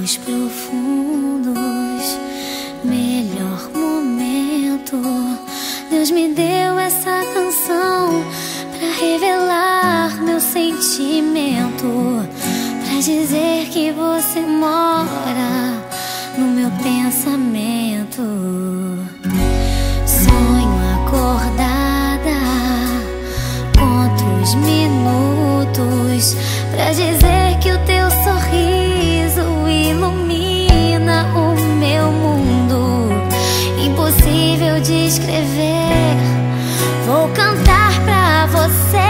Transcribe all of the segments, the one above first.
Sonhos profundos, melhor momento. Deus me deu essa canção pra revelar meu sentimento, pra dizer que você mora no meu pensamento. Sonho acordada, conto os minutos pra dizer que o teu sorriso ilumina o meu mundo. Impossível de escrever, vou cantar pra você.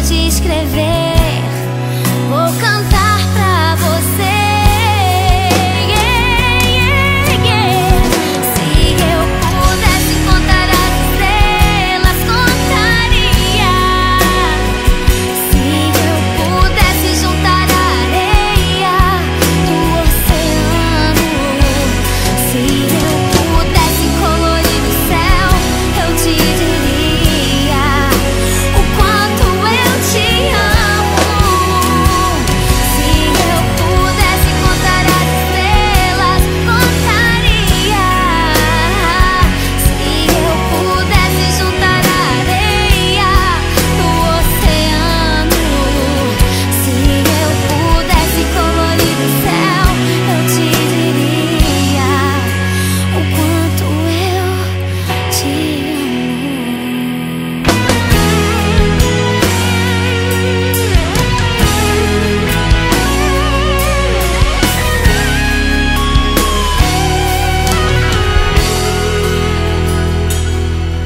De escrever, vou cantar pra você. Se eu pudesse contar as estrelas, contaria. Se eu pudesse juntar a areia do oceano, se eu pudesse colorir o céu, eu te diria o quanto eu te amo. Se eu pudesse contar as estrelas, contaria. Se eu pudesse juntar a areia do oceano, se eu pudesse colorir o céu, eu te diria o quanto eu te amo.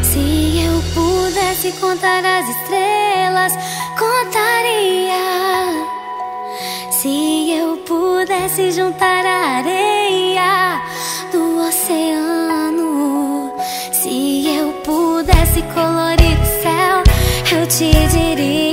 Se eu pudesse contar as estrelas, contaria. Se eu pudesse juntar a areia do oceano, se eu pudesse colorir o céu, eu te diria